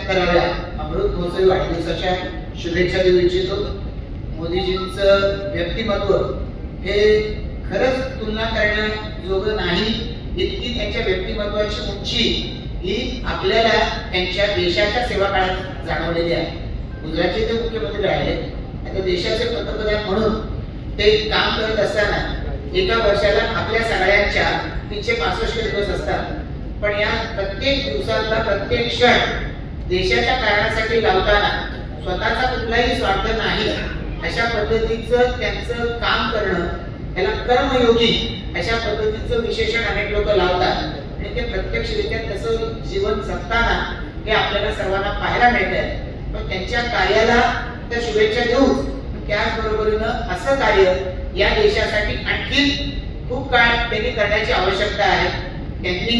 75व्या अमृत महोत्सवी वाढदिवसाच्या शुभेच्छा देऊ इच्छितो. मोदीजींचं व्यक्तिमत्व हे खरंच तुलना करण्याजोगं नाही, इतकी त्यांच्या व्यक्तिमत्वाची उंची ही आपल्याला त्यांच्या देशाच्या सेवा काळात जाणवलेली आहे. गुजरातचे ते मुख्यमंत्री राहिले, आता देशाचे पंतप्रधान म्हणून ते काम करत असताना एका वर्षाला आपल्या सगळ्यांच्या 365 दिवस असतात, पण या प्रत्येक दिवसातला प्रत्येक क्षण देशाच्या कारणासाठी लावताना स्वतःचा कुठलाही स्वार्थ नाही अशा पद्धतीचं त्यांचं काम करणं, त्याला कर्मयोगी अशा पद्धतीचं विशेषण अनेक लोक लावतात आणि ते प्रत्यक्षरित्या तसं जीवन जगताना हे आपल्याला सर्वांना पाहायला मिळतंय. पण त्यांच्या कार्याला त्या शुभेच्छा देऊ, त्याचबरोबरीनं असं कार्य या देशासाठी आणखी खूप काळ त्यांनी करण्याची आवश्यकता आहे. त्यांनी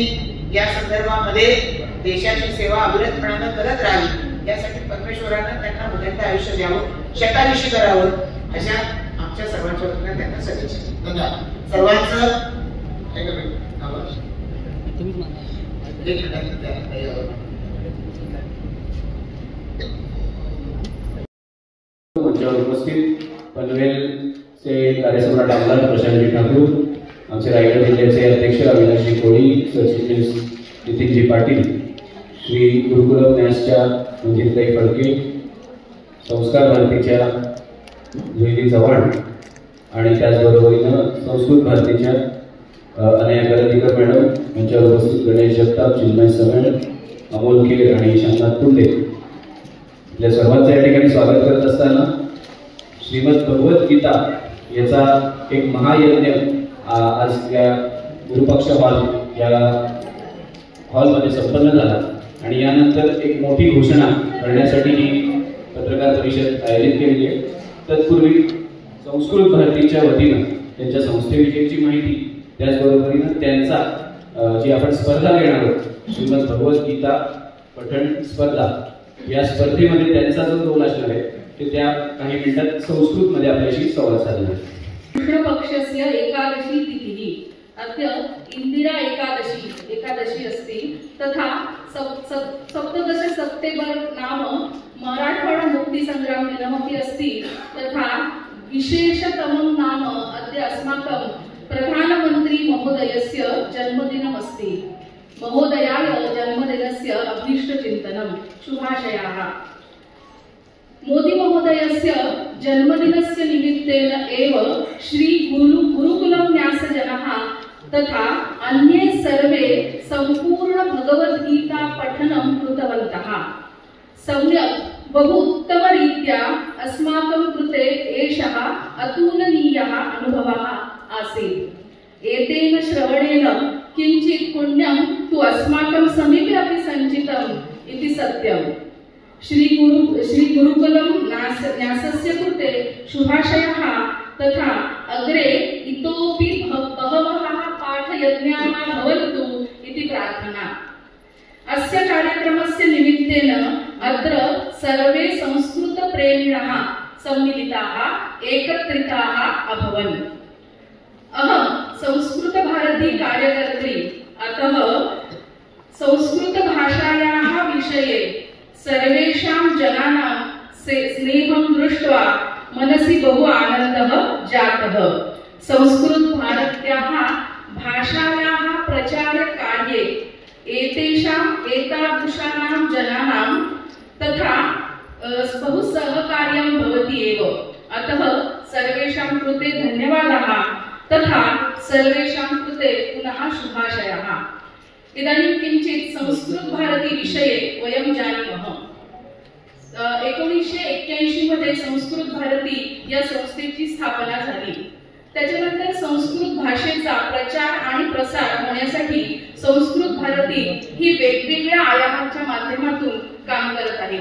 या संदर्भामध्ये देशाची सेवा अविरतपणानं करत राहावी यासाठी परमेश्वरानं त्यांना उदंड आयुष्य द्यावं, शतायुषी करावं अशा आमच्या सर्वांच्या वतीनं त्यांना सदिच्छा. धन्यवाद सर्वांचं. मंचावर उपस्थित पनवेल से कार्यसम्राट आमदार प्रशांतजी ठाकूर, आमचे रायगड जिल्ह्याचे अध्यक्ष अविनाशजी कोळी, सरचिटणीस नितीनजी पाटील, श्री गुरुकुलम न्यासच्या मंजिरीताई फडके, संस्कार भारतीच्या जुईली चव्हाण आणि त्याचबरोबरीनं संस्कृत भारतीच्या अनया करंदीकर मॅडम, यांच्यावर उपस्थित गणेश जगताप, चिन्मय समेळ, अमोल खेर आणि शांतनाथ तुंडे, आपल्या सर्वांचं या ठिकाणी स्वागत करत असताना श्रीमद भगवद्गीता याचा एक महायज्ञ आज या गुरुपक्ष हॉल या हॉलमध्ये संपन्न झाला आणि यानंतर एक मोठी घोषणा करण्यासाठी ही पत्रकार परिषद आयोजित केलेली आहे. तत्पूर्वी संस्कृत भारतीच्या वतीनं त्यांच्या संस्थेविषयीची माहिती, त्याचबरोबरीनं त्यांचा जी आपण स्पर्धा घेणार आहोत श्रीमद भगवद्गीता पठण स्पर्धा, या स्पर्धेमध्ये त्यांचा जो रोल असणार आहे ते त्या काही मिनिटात संस्कृतमध्ये आपल्याशी संवाद साधणार आहे. कृष्ण पक्षस्य एकादशी तिथिः अद्य इंदिरा एकादशी अस्ति तथा सप्तदश सप्टेम्बर नाम मराठवाड़ा मुक्ति संग्राम दिनमपि अस्ति तथा विशेषतमं नाम अद्य अस्माकं प्रधानमंत्री महोदयस्य जन्मदिनम् अस्ति. महोदयाय जन्मदिनस्य अभीष्टचिन्तनं शुभाशयाः. मोदी महोदयस्य जन्मदिनस्य निमित्तेन एव श्री गुरुकुलम न्यासजनाः तथा अन्ये सर्वे संपूर्ण भगवद्गीता पठनं कृतवन्तः. सम्यक् बहु उत्तमरीत्या अस्माकं कृते एषः अतुलनीयः अनुभवः आसीत्. एतेन श्रवणेन किंचित् पुण्यं तु अस्माकं समीपे अपि सञ्चितम् इति सत्यम्. श्री गुरुकुलम न्यासस्य कृते शुभाशयः तथा अग्रे इतोपि बहवः पाठयज्ञाः भवन्तु इति प्रार्थना. अस्य कार्यक्रमस्य निमित्तेन अत्र सर्वे संस्कृतप्रेमिणः सम्मिलिताः एकत्रिताः अभवन्. अहं संस्कृतभारती कार्यकर्त्री, अतः संस्कृतभाषायाः विषये सर्वेषां जनानां स्नेहं दृष्ट्वा मनसि बहु आनन्दः जातः. संस्कृतभारत्याः भाषायाः प्रचारकार्ये एतादृशानां जनानां तथा बहु सहकार्यं भवति एव. अतः सर्वेषां कृते धन्यवादाः तथा सर्वेषां कृते पुनः शुभाशयाः. इदानीं किंचित् संस्कृत भारती विषये वयं जानीमः. 1981 मध्ये संस्कृत भारती या संस्थेची स्थापना झाली. त्याच्यानंतर संस्कृत भाषेचा प्रचार आणि प्रसार होण्यासाठी संस्कृत भारती ही वेगवेगळ्या आयामांच्या माध्यमातून काम करत आहे.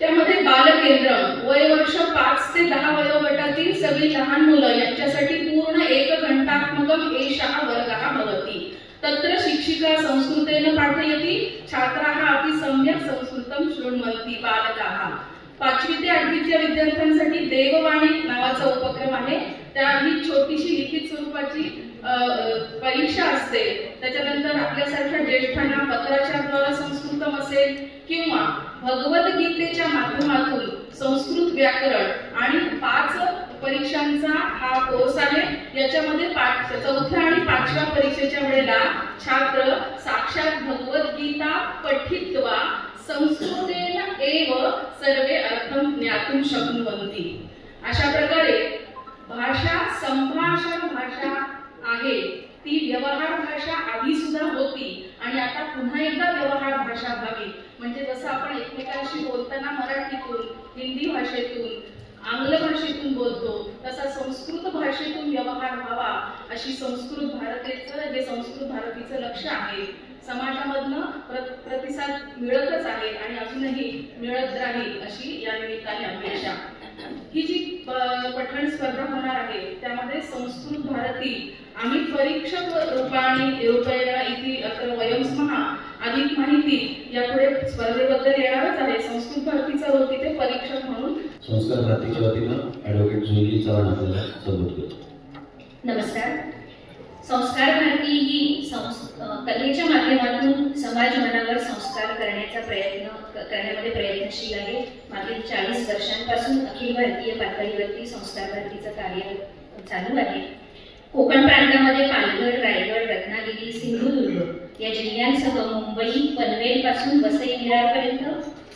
त्यामध्ये बालकेंद्र वयवर्ष 5 ते 10 वयोगटातील सगळी लहान मुलं यांच्यासाठी पूर्ण 1 घंटात्मकम् एषः वर्गः भवति. तत्र शिक्षिका संस्कृतेन पाठयति, छात्राः अपि सम्यक् संस्कृतं शृण्वन्ति. बालकाः 5वी ते 8वीच्या विद्यार्थ्यांसाठी देववाणी नावाचा उपक्रम आहे. त्या ही छोटीशी लिखित स्वरूपाची परीक्षा असते, त्याच्यानंतर आपल्यासारख्या ज्येष्ठांना पत्राच्या द्वारे संस्कृतम असेल किंवा भगवद्गीतेच्या माध्यमातून संस्कृत व्याकरण आणि 5 परीक्षांचा हा कोर्स आहे। याच्यामध्ये 4थ्या आणि 5व्या परीक्षेच्या वेळेला छात्र साक्षात भगवद्गीता पठित्वा संस्कृतेन एव सर्वे अर्थम ज्ञातुं शक्नुवन्ति। अशा प्रकारे भाषा संभाषण भाषा आहे, ती व्यवहार भाषा आधी सुद्धा होती आणि आता पुन्हा एकदा व्यवहार भाषा व्हावी। म्हणजे जसं आपण एकमेकांशी बोलताना मराठीतून, हिंदी भाषेतून, आंग्ल भाषेतून बोलतो, तसा संस्कृत भाषेतून व्यवहार व्हावा अशी संस्कृत भारतीचं लक्ष आहे। समाजामधनं प्रतिसाद मिळतच आहे आणि अजूनही मिळत राहील अशी या निमित्ताने अपेक्षा। ही जी पठण स्पर्धा होणार आहे त्यामध्ये संस्कृत भारती आम्ही परीक्षक रूपेण इति अत्र वयं स्मः। अधिक माहिती यापुढे स्पर्धेबद्दल येणारच आहे। संस्कृत भारतीचा रोल तिथे परीक्षक म्हणून संस्कार भारतीच्या वतीनं ॲडव्होकेट जुईली चव्हाण आपल्याला संबोधित करतो। नमस्कार। संस्कार भारती ही कलेच्या माध्यमातून समाज मनावर संस्कार करण्यामध्ये प्रयत्नशील आहे। मागील 40 वर्षांपासून अखिल भारतीय पातळीवरती संस्कार भारतीचं कार्य चालू आहे। कोकण प्रांतामध्ये पालघर, रायगड, रत्नागिरी, सिंधुदुर्ग या जिल्ह्यांसह मुंबई, पनवेल पासून वसई विरारपर्यंत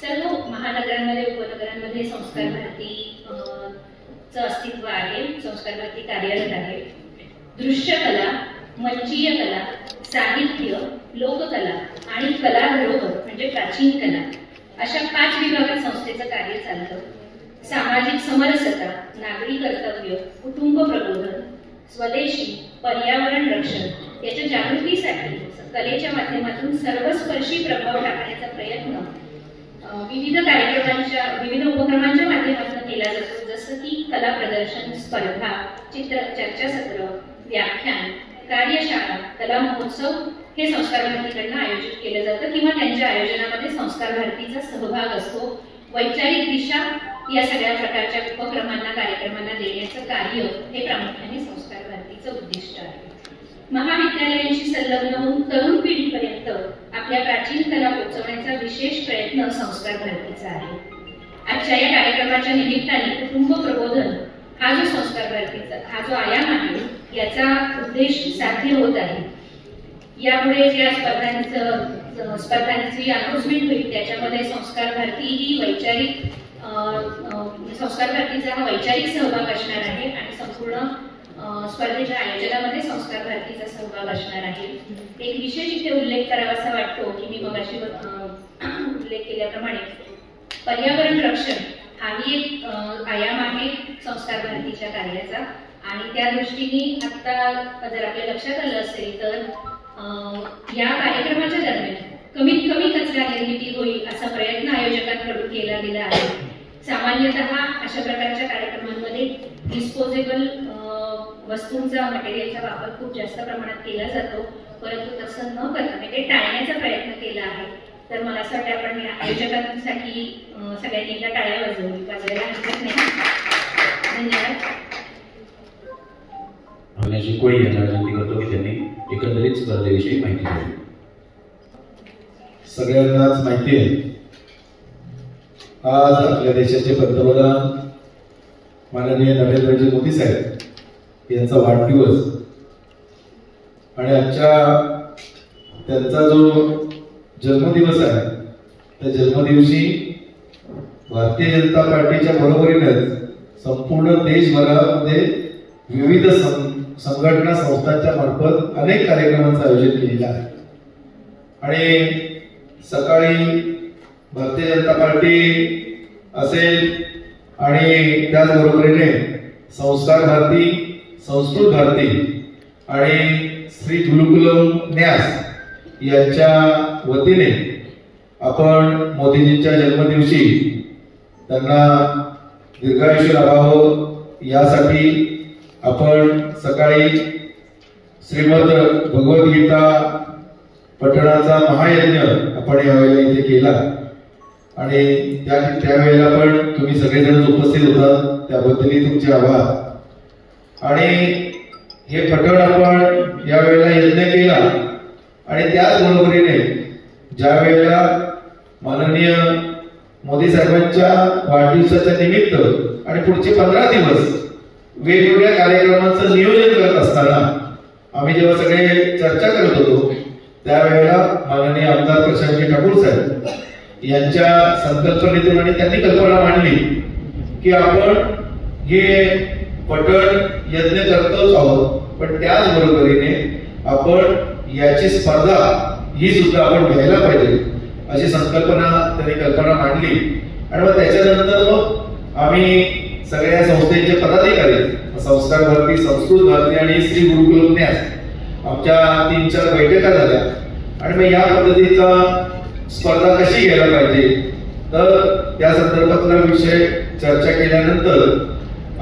सर्व महानगरांमध्ये, उपनगरांमध्ये संस्कार भारतीचं अस्तित्व आहे। संस्कार भारती कार्यरत आहे। दृश्यकला, मंचीय कला, साहित्य, लोककला आणि कला धरोहर म्हणजे प्राचीन कला अशा 5 विभागात संस्थेचं कार्य चालतं। सामाजिक समरसता, नागरी कर्तव्य, कुटुंब प्रबोधन, स्वदेशी, पर्यावरण रक्षण याच्या जागृतीसाठी कलेच्या माध्यमातून सर्वस्पर्शी प्रभाव टाकण्याचा प्रयत्न विविध उपक्रमांच्या माध्यमातून केला जातो। जसं की कला प्रदर्शन, स्पर्धा, चर्चासत्र, व्याख्यान, कार्यशाळा, कला महोत्सव हे संस्कार भारतीकडून आयोजित केलं जातं किंवा त्यांच्या आयोजनामध्ये संस्कार भारतीचा सहभाग असतो। वैचारिक दिशा या सगळ्या प्रकारच्या उपक्रमांना, कार्यक्रमांना देण्याचं कार्य हे प्रामुख्याने संस्कार भारतीचं उद्दिष्ट आहे। महाविद्यालयांशी संलग्न होऊन तरुण पिढीपर्यंत आपल्या प्राचीन कला पोहोचवण्याचा विशेष प्रयत्न संस्कार भारतीचा आहे। आजच्या या कार्यक्रमाच्या निमित्ताने कुटुंब प्रबोधन हा जो संस्कार भारतीचा हा जो आयाम आहे याचा उद्देश साध्य होत आहे। यापुढे ज्या स्पर्धांची अनाउन्समेंट होईल त्याच्यामध्ये संस्कार भारतीचा हा वैचारिक सहभाग असणार आहे आणि संपूर्ण स्पर्धेच्या आयोजनामध्ये संस्कार भारतीचा सहभाग असणार आहे। एक विशेष इथे उल्लेख करावासा वाटतो की मी मगाशी उल्लेख केल्याप्रमाणे पर्यावरण रक्षण हाही एक आयाम आहे संस्कार भारतीच्या कार्याचा आणि त्या दृष्टीने आता जर आपल्या लक्षात आलं असेल तर या कार्यक्रमाच्या दरम्यान कमीत कमी कचरा निर्मिती होईल असा प्रयत्न आयोजकांकडून केला गेला आहे। सामान्यतः अशा प्रकारच्या कार्यक्रमांमध्ये डिस्पोजेबल वस्तूंचा, मटेरियलचा वापर खूप जास्त प्रमाणात केला जातो, परंतु तसं न करता ते टाळण्याचा प्रयत्न केला आहे। तर मला असं वाटतं आपण आयोजकांसाठी सगळ्यांनी एकदा टाळ्या वाजवायला हरकत नाही। धन्यवाद। अविनाशी कोळी यांना विनंती करतो की त्यांनी एकंदरीत स्पर्धेविषयी माहिती द्यावी। सगळ्यांनाच माहिती आहे आज आपल्या देशाचे पंतप्रधान माननीय नरेंद्रजी मोदी साहेब यांचा वाढदिवस आणि आजच्या त्यांचा जो जन्मदिवस आहे त्या जन्मदिवशी भारतीय जनता पार्टीच्या बरोबरीनेच संपूर्ण देशभरामध्ये विविध संघटना संस्थांच्या मार्फत अनेक कार्यक्रमांचं आयोजन केलेलं आहे आणि सकाळी भारतीय जनता पार्टी असेल आणि त्याचबरोबरीने संस्कार भारती, संस्कृत भारती आणि श्री गुरुकुलम न्यास यांच्या वतीने आपण मोदीजींच्या जन्मदिवशी त्यांना दीर्घायुष्य लाभावं यासाठी आपण सकाळी श्रीमद भगवद्गीता पठणाचा महायज्ञ आपण यावेळेला इथे केला आणि त्यावेळेला पण तुम्ही सगळेजण उपस्थित होता त्याबद्दलही तुमचे आभार। आणि हे पटण आपण या वेळेला यज्ञ केला आणि त्याच बरोबरीने ज्या वेळेला माननीय मोदी साहेबांच्या वाढदिवसाच्या निमित्त आणि पुढचे 15 दिवस वेगवेगळ्या कार्यक्रमांचं नियोजन करत असताना आम्ही जेव्हा सगळे चर्चा करत होतो त्यावेळेला माननीय आमदार प्रशांतजी ठाकूर साहेब यांच्या संकल्पनेतून आणि त्यांनी कल्पना मांडली की आपण हे पटण यज्ञ करतोच आहोत, पण त्याच बरोबरीने आपण याची स्पर्धा ही सुद्धा आपण घ्यायला पाहिजे अशी संकल्पना त्यांनी कल्पना मांडली. आणि मग त्याच्यानंतर मग आम्ही सगळ्या संस्थेचे पदाधिकारी संस्कार भारती, संस्कृत भारती आणि श्री गुरुकुलम न्यास आमच्या 3-4 बैठका झाल्या आणि मग या पद्धतीचा स्पर्धा कशी घ्यायला पाहिजे तर त्या संदर्भातला विषय चर्चा केल्यानंतर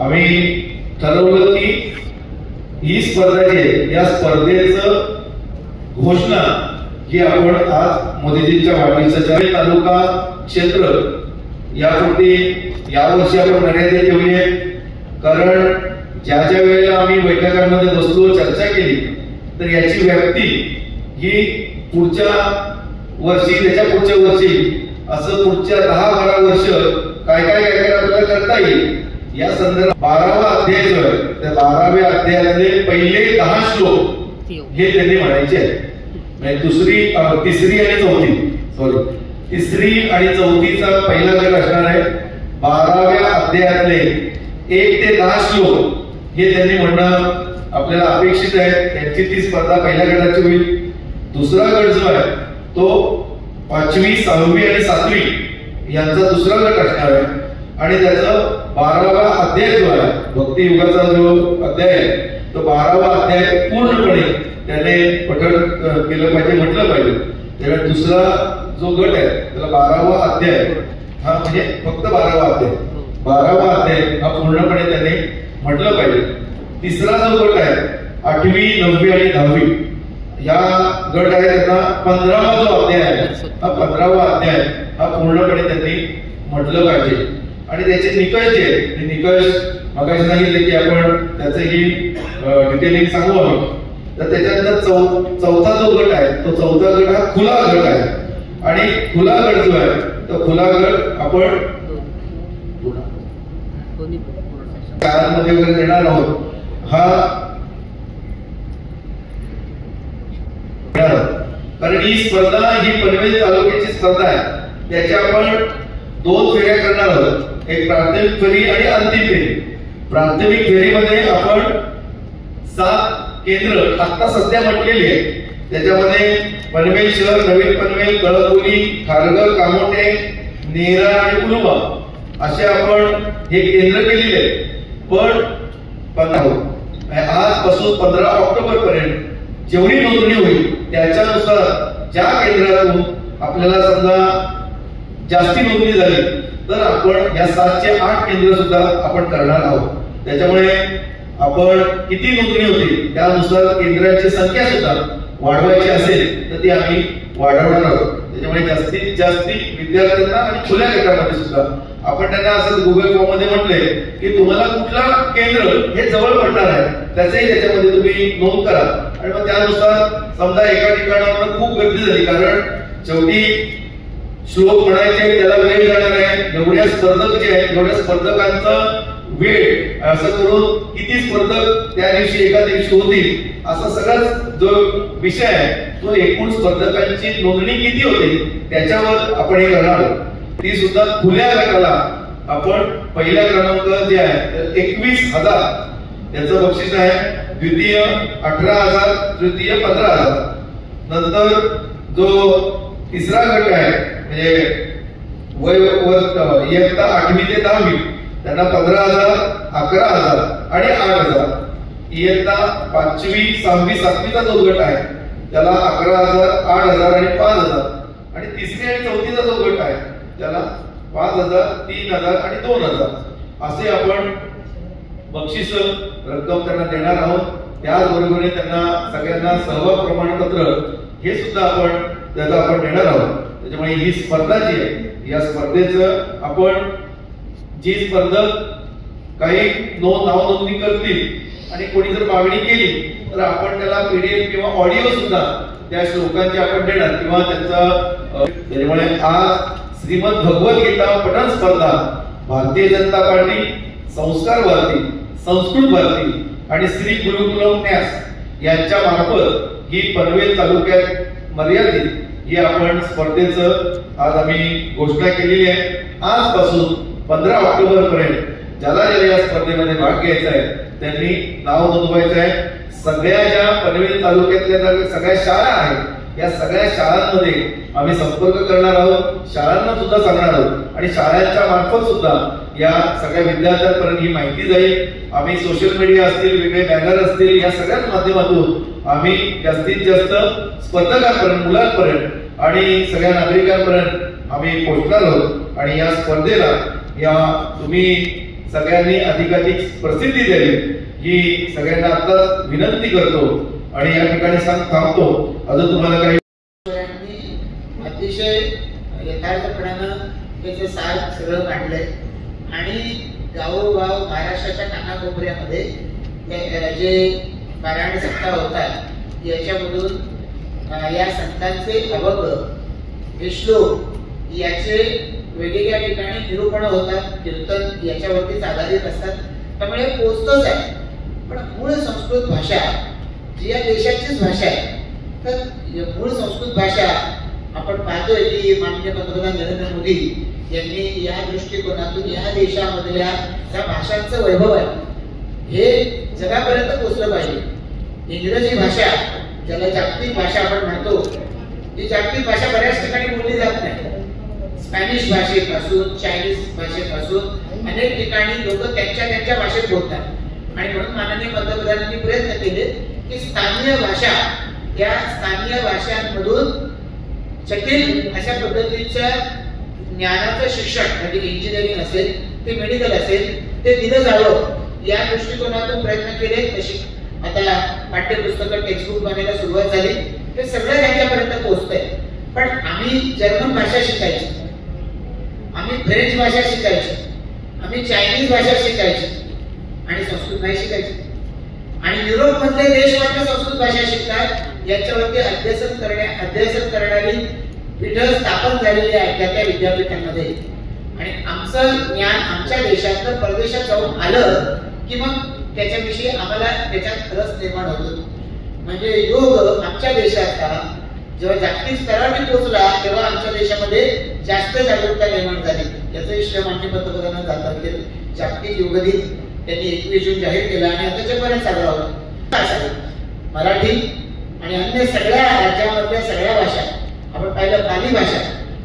आम्ही ठरवलं की ही स्पर्धा जी आहे या स्पर्धेचं घोषणा ही आपण आज मोदीजींच्या वाढदिवसाच्या तालुका क्षेत्र यापुरती यावर्षी आपण मर्यादित ठेवली आहे. कारण ज्या ज्या वेळेला आम्ही बैठकांमध्ये बसलो चर्चा केली तर याची व्याप्ती ही पुढच्या वर्षी त्याच्या पुढच्या वर्षी असं पुढच्या 10-12 वर्ष काय आपल्याला करता येईल या संदर्भात 12वा अध्याय जो आहे त्या 12व्या अध्यायातले पहिले 10 श्लोक हे त्यांनी म्हणायचे आहेत. तिसरी आणि चौथीचा पहिला गट असणार आहे. 12व्या अध्यायातले 1 ते 10 श्लोक हे त्यांनी म्हणणं आपल्याला अपेक्षित आहे. त्यांची ती स्पर्धा पहिल्या गटाची होईल. दुसरा गट जो आहे तो 5वी, 6वी आणि 7वी यांचा दुसरा गट असणार आहे आणि त्याचा 12वा अध्याय जो आहे भक्ती युगाचा जो अध्याय आहे तो 12वा अध्याय पूर्णपणे त्याने पठण केलं पाहिजे, म्हटलं पाहिजे. त्यामुळे दुसरा जो गट आहे त्याला 12वा अध्याय हा म्हणजे फक्त 12वा अध्याय हा पूर्णपणे त्याने म्हटलं पाहिजे. तिसरा जो गट आहे 8वी, 9वी आणि 10वी या गट आहे त्याचा 15वा जो अध्याय आहे हा 15वा अध्याय हा पूर्णपणे त्यांनी म्हटलं पाहिजे. आणि त्याचे निकष जे आहेत ते निकष मगाशी सांगितले की आपण त्याचंही डिटेलिंग सांगू आम्ही. तर त्याच्यानंतर चौथा जो गट आहे तो चौथा गट हा खुला गट आहे आणि खुला गट जो आहे तो खुला गट आपण काळामध्ये वगैरे देणार आहोत. कारण ही स्पर्धा ही पनवेल तालुक्याची स्पर्धा आहे. त्याच्या आपण 2 फेऱ्या करणार आहोत. एक प्राथमिक फेरी आणि अंतिम फेरी. प्राथमिक फेरीमध्ये आपण 7 केंद्र आता सध्या म्हटलेली आहे. त्याच्यामध्ये पनवेल शहर, नवीन पनवेल, कळंबोली, खारघर, कामोटे, नेरा आणि कुलुबा असे आपण हे केंद्र केलेले आहेत. पण आजपासून 15 ऑक्टोबर पर्यंत जेवढी नोंदणी होईल त्याच्यानुसार ज्या केंद्रातून आपल्याला समजा जास्ती नोंदणी झाली तर आपण या 7 ते 8 केंद्र सुद्धा आपण करणार आहोत. त्याच्यामुळे आपण किती नोंदणी होती त्यानुसार केंद्रांची संख्या सुद्धा वाढवायची असेल तर ती आम्ही वाढवणार आहोत. त्याच्यामुळे जास्तीत जास्त विद्यार्थ्यांना आणि खुल्या गटामध्ये सुद्धा आपण त्यांना असं गुगल फॉर्म मध्ये म्हटले की तुम्हाला कुठला केंद्र हे जवळ पडणार आहे त्याचंही त्याच्यामध्ये तुम्ही नोंद करा. आणि मग त्यानुसार समजा एका ठिकाणावर खूप गर्दी झाली कारण शेवटी श्लोक म्हणायचे त्याला वेळ जाणार आहे. एवढ्या स्पर्धक जे आहेत एवढ्या स्पर्धकांचा वेळ असं करून किती स्पर्धक त्या दिवशी एका दिवशी होतील असा सगळा जो विषय आहे तो एकूण स्पर्धकांची नोंदणी किती होते त्याच्यावर आपण हे करणार आहोत. ती सुद्धा खुल्या गटाला आपण पहिला क्रमांक जे आहे 21,000 याचं बक्षीस आहे. द्वितीय 18,000, तृतीय 15,000. नंतर जो तिसरा गट आहे म्हणजे इयत्ता 8वी ते 10वी त्यांना 15,000, 11,000 आणि 8,000. इयत्ता 5वी, 6वी, 7वीचा जो गट आहे त्याला 11,000, 8,000 आणि 5,000. आणि तिसरी आणि चौथीचा जो गट आहे त्याला 5,000, 3,000 आणि 2,000 असे आपण बक्षीस रक्कम त्यांना देणार आहोत. त्याचबरोबर त्यांना सगळ्यांना सहभाग प्रमाणपत्र हे सुद्धा आपण त्याचा आपण देणार आहोत. त्याच्यामुळे ही स्पर्धा जी आहे या स्पर्धेचं आपण जी स्पर्धक काही नाव नोंदणी करतील आणि कोणी जर मागणी केली तर आपण त्याला PDF किंवा ऑडिओ सुद्धा त्या श्लोकांचे आपण देणार किंवा त्यांचा त्यामुळे आज श्रीमद भगवद्गीता पठण स्पर्धा भारतीय जनता पार्टी, संस्कार भारती, संस्कृत भारती आणि श्री गुरुकुलम न्यास यांच्या मार्फत ही पनवेल तालुक्यात मर्यादित ही आपण स्पर्धेचं आज आम्ही घोषणा केलेली आहे. आजपासून 15 ऑक्टोबर पर्यंत ज्याला या स्पर्धेमध्ये भाग घ्यायचा आहे त्यांनी नाव नोंदवायचं आहे. सगळ्या ज्या पनवेल तालुक्यातल्या सगळ्या शाळा आहेत या सगळ्या शाळांमध्ये आम्ही संपर्क करणार आहोत, शाळांना सुद्धा सांगणार आहोत आणि शाळांच्या मार्फत सुद्धा या सगळ्या विद्यार्थ्यांपर्यंत ही माहिती जाईल. आम्ही सोशल मीडिया असतील, वेगळे बॅनर असतील, या सगळ्याच माध्यमातून आम्ही जास्तीत जास्त स्पर्धकांपर्यंत, मुलांपर्यंत आणि सगळ्या नागरिकांपर्यंत आम्ही पोहोचणार आहोत आणि या स्पर्धेला या तुम्ही सगळ्यांनी अधिकाधिक प्रसिद्धी द्यावी ही सगळ्यांना आता विनंती करतो आणि या ठिकाणी थांबतो. अजून तुम्हाला काही अतिशय यथार्थपणानं त्याचं सार सगळं काढलंय आणि गावोगाव महाराष्ट्राच्या कानाकोपऱ्यामध्ये जे पारायण सप्ताह होतात याच्यामधून या संतांचे अभंग, हे श्लोक याचे वेगवेगळ्या ठिकाणी निरूपण होतात, कीर्तन याच्यावरतीच आधारित असतात. त्यामुळे पोचतोच आहे. पण मूळ संस्कृत भाषा जी या देशाचीच भाषा आहे, तर मूळ संस्कृत भाषा आपण पाहतोय की माननीय पंतप्रधान नरेंद्र मोदी यांनी या दृष्टिकोनातून या देशामधल्या त्या भाषांचं वैभव आहे हे जगापर्यंत पोहोचलं पाहिजे. इंग्रजी भाषा ज्याला जागतिक भाषा आपण म्हणतो, ही जागतिक भाषा बऱ्याच ठिकाणी बोलली जात नाही. स्पॅनिश भाषेपासून, चायनीज भाषेपासून अनेक ठिकाणी लोक त्यांच्या भाषेत बोलतात आणि म्हणून माननीय पंतप्रधानांनी प्रयत्न केले की स्थानीय भाषा, त्या स्थानीय भाषांमधून जटिल अशा पद्धतीच्या ज्ञानाचं शिक्षण म्हणजे इंजिनिअरिंग असेल, ते मेडिकल असेल, ते दिलं जावं या दृष्टिकोनातून प्रयत्न केले. तशी आता पाठ्यपुस्तकं, टेक्स्टबुक बनायला सुरुवात झाली. हे सगळं त्यांच्यापर्यंत पोहोचतंय. पण आम्ही जर्मन भाषा शिकायची, आम्ही फ्रेंच भाषा शिकायची, आम्ही चायनीज भाषा शिकायची आणि संस्कृत नाही शिकायची. आणि युरोप मधले देश मात्र संस्कृत भाषा शिकतात. याच्यावरती अध्ययन करणारी पीठं स्थापन झालेली आहेत त्या विद्यापीठांमध्ये. आणि आमचं ज्ञान आमच्या देशातलं परदेशात जाऊन आलं की मग त्याच्याविषयी आम्हाला त्याच्यात रस निर्माण होतो. म्हणजे योग आमच्या देशाचा जेव्हा जागतिक स्तरावर पोहोचला तेव्हा आमच्या देशामध्ये जास्त जागरूकता निर्माण झाली. याचं श्रेय माननीय पंतप्रधानांना जातात. जागतिक योग दिन त्यांनी 21 जून जाहीर केला आणि आता जगभरात साजरा होता. मराठी आणि अन्य सगळ्या राज्यामधल्या सगळ्या भाषा आपण पाहिलं.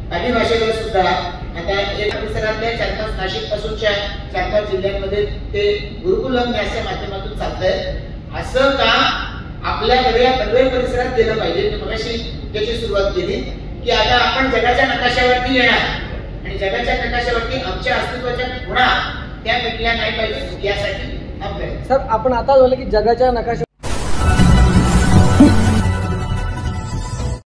पाली भाषेवर सुद्धा आता एक परिसरातल्या 4-5 नाशिक पासूनच्या 4-5 जिल्ह्यांमध्ये ते गुरुकुलम न्यासच्या माध्यमातून चालतंय. असं का आपल्याकडे या पनवेल परिसरात गेलं पाहिजे. मगाशी त्याची सुरुवात केली की आता आपण जगाच्या नकाशावरती येणार आणि जगाच्या नकाशावरती आमच्या अस्तित्वाच्या खुणा त्या मिटल्या नाही पाहिजे यासाठी आपल्या सर आपण आता झालं की जगाच्या नकाशा